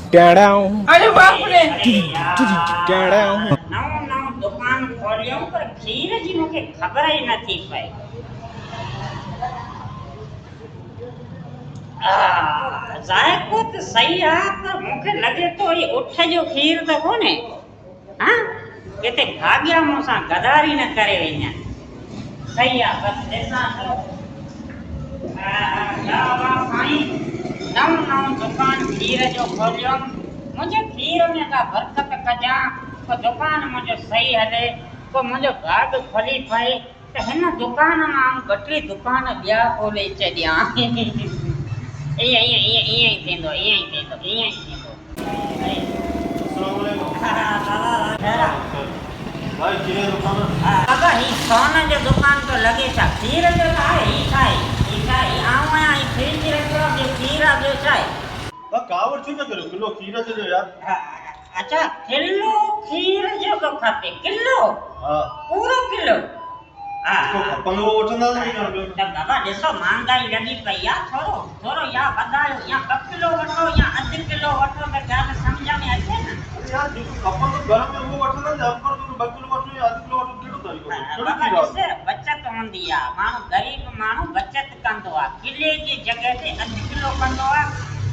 अरे बाप रे नव दुकान खोलियो पर खीर जी मूंखे ख़बर ई नथी पई। ज़ाइको त सही आहे पर मूंखे लॻे थो ही उठ जो खीर त कोन्हे। हा किथे भाॻिया मूंसां गदारी न करे वञा। सही आहे बसि ॾिसां थो। साईं नव दुकान खीर जो खोलियो। मुंहिंजे खीर में का बरकत कजां को दुकान मुंहिंजो सही हले को मुंहिंजो भाग खुली पए त हिन दुकान मां ॿ टे दुकान ॿिया खोले छॾियां। ईअं ई थींदो। भाई खीर जो दुकान बाबा ही सोन जो दुकान तो लगे छा खीर जो आहे ही छाए आऊं आहियां ही फ्रिज रखियो आहे खीर आहे ॿियो छाए। कावड़ छो न करो किलो खीर जो यार। अच्छा किलो खीर जो तो खपे किलो। हां पूरो किलो। तो खपंदो वठंदा नहीं त बाबा ॾिसो महांगाई लॻी पई आहे थोरो या वधायो या 2 किलो वठो या अधु किलो वठो त ॻाल्हि सम्झ में अचे न। यार जेको खपंदो घर में वो वठंदा न पर तो 2 किलो वठो या अधु किलो वठो कहिड़ो तरीक़ो बाबा ॾिस बचत हूंदी आहे माण्हू ग़रीब माण्हू बचत कंदो आहे किले जी जॻह ते अधु किलो कंदो आहे।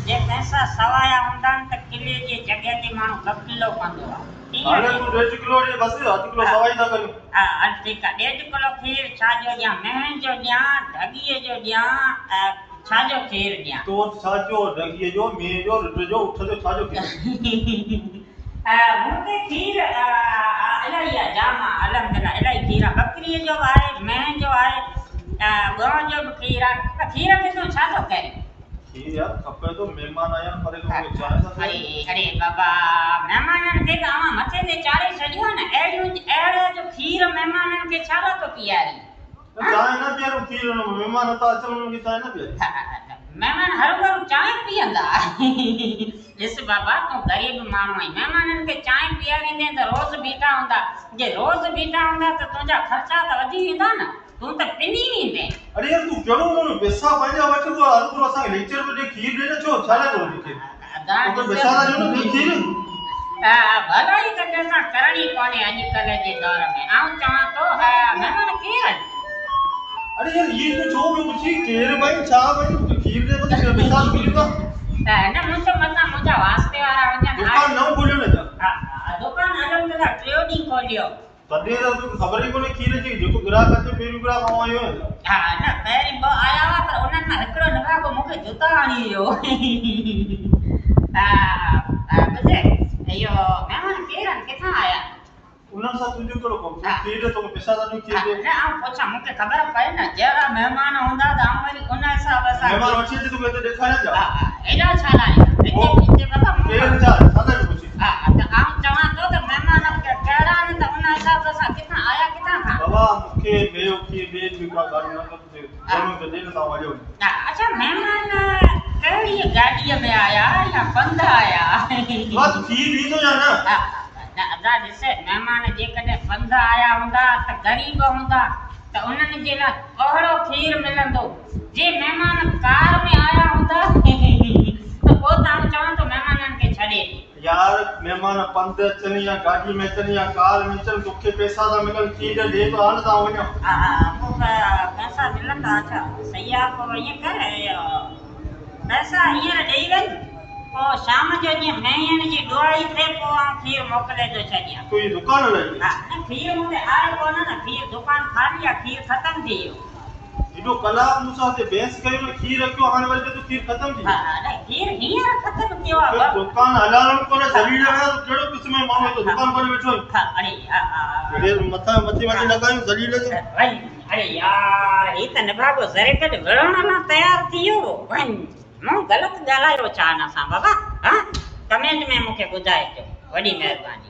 जे पैसा सवाया हूंदा त किले जी जॻह ते माण्हू 2 किलो कंदो आहे। हाणे तू 1.5 किलो जे बस अधु किलो सवाई था करियो। हा ठीकु आहे 1.5 किलो खीर छा जो ॾियां मेहं जो ॾियां ढॻीअ जो ॾियां छा जो खीर ॾियां। तो छा जो ढॻीअ जो मेह जो रुट जो उठ जो छा जो खीर मूंखे खीर इलाही आहे जाम आहे अलहमदिल्ला इलाही खीर आहे बकरीअ जो आहे मेंह जो आहे ॻह जो बि खीर आहे त खीर खे तूं छा थो करे। खीर यार खपे तो मेहमान आया पर तो चाहे सा अरे बाबा मेहमाननि खे त अवां मथे ते चाढ़े छॾियो न अहिड़ो जो खीर मेहमाननि खे छा थो पीआरी। चाहे न पियारो खीर मेहमान था अचनि उन्हनि खे चाहे न पियारी मेहमान हर भरू चांहि पीअंदा। ॾिस बाबा तूं ग़रीब माण्हू आहीं महिमाननि खे चांहि पीआरींदे त रोज़ बीठा हूंदा जे रोज़ बीठा हूंदा त तुंहिंजा ख़र्चा त वधी वेंदा न तूं त पिनी वेंदे। अरे यार तू कहिड़ो माण्हू पैसा पंहिंजा वठ तो हर को असां लेक्चर पे दे खीर ॾे न छो छा लाइ तो लिखे तो पैसा ना जो न खीर भलाई त कंहिंसां करणी कोन्हे अॼुकल्ह जे दौर में आऊं चवां थो महिमान केरु आहिनि। अरे यार ये तो छो में पूछी केर भाई छा भाई तो खीर दे तो मिसाल मिलदा न मुंहिंजो मथां मुंहिंजा वास्ते वारा वञनि दुकान न खोलियो न जा दुकान अलहमदिल्ला 3 ॾींहं खोलियो तॾहिं त तोखे ख़बर ई कोन्हे खीर जी जेको ग्राहक अचे पहिरियों ग्राहक आऊं आयो न पहिरीं ॿ आया हुआ पर उन्हनि मां हिकिड़ो निभाॻो मूंखे जुता हणी वियो। ॿुधे इहो महिमान केरु आहिनि किथां आया उन्हनि सां तुंहिंजो कहिड़ो कमु खीर दे तोखे पैसा था ॾियूं खीर दे न आऊं पुछां मूंखे ख़बर पए न जहिड़ा महिमान हूंदा त आऊं वरी उन हिसाब सां महिमान अचे थी तोखे हिते ॾेखारियां जा एॾा छा लाइ हिते बाबा केरु छा छा था पुछी त आऊं चवां थो त महिमान कहिड़ा आहिनि त उन हिसाब सां किथां आया किथां खां बाबा मूंखे ॿियो खीर ॾे जेका ॻाल्हि न कंदे ज़रूरु त ॾे न तव्हां वॼो अच्छा महिमान कहिड़ी गाॾीअ में आया या पंधि आया बस खीर ॾींदो या न अदा ॾिस महिमान जेकॾहिं पंधि आया हूंदा त ग़रीब हूंदा त उन्हनि जे लाइ ओहिड़ो खीर मिलंदो जे महिमान कार में आया हूंदा त पोइ त आऊं चवां थो महिमाननि खे छॾे यार मेहमान पंधि अचनि या गाॾी में अचनि या कार में अचनि तोखे पैसा था मिलनि खीर ॾे तो हाल तव्हां वञो पोइ पैसा मिलंदा अच्छा सही आहे पोइ ईअं कर पैसा हींअर ॾेई वञ पोइ शाम जो जीअं मेंहनि जी ॾोही थिए पोइ आऊं खीर मोकिले थो छॾियां तूं ही दुकान लॻी न खीर मूंखे आहे कोन न खीर दुकान खाली आहे खीर ख़तम थी वियो एॾो कलाक मूंसां हुते बहस कयो न खीर रखियो हाणे वरी तूं खीर ख़तम थी खीर हींअर ख़तम थियो आहे दुकान हलाइण कोन्हे ज़लील आहे तूं कहिड़ो क़िस्म जो माण्हू तो दुकान खोले वेठो अरे मथे मथे लॻायूं ज़लील जो अरे यार ही त निभाॻो ज़रे कॾ विढ़ण लाइ तयार थी वियो वञ मूं ग़लति ॻाल्हायो छा न सां बाबा हा कमेंट में मूंखे ॿुधाइजो वॾी महिरबानी।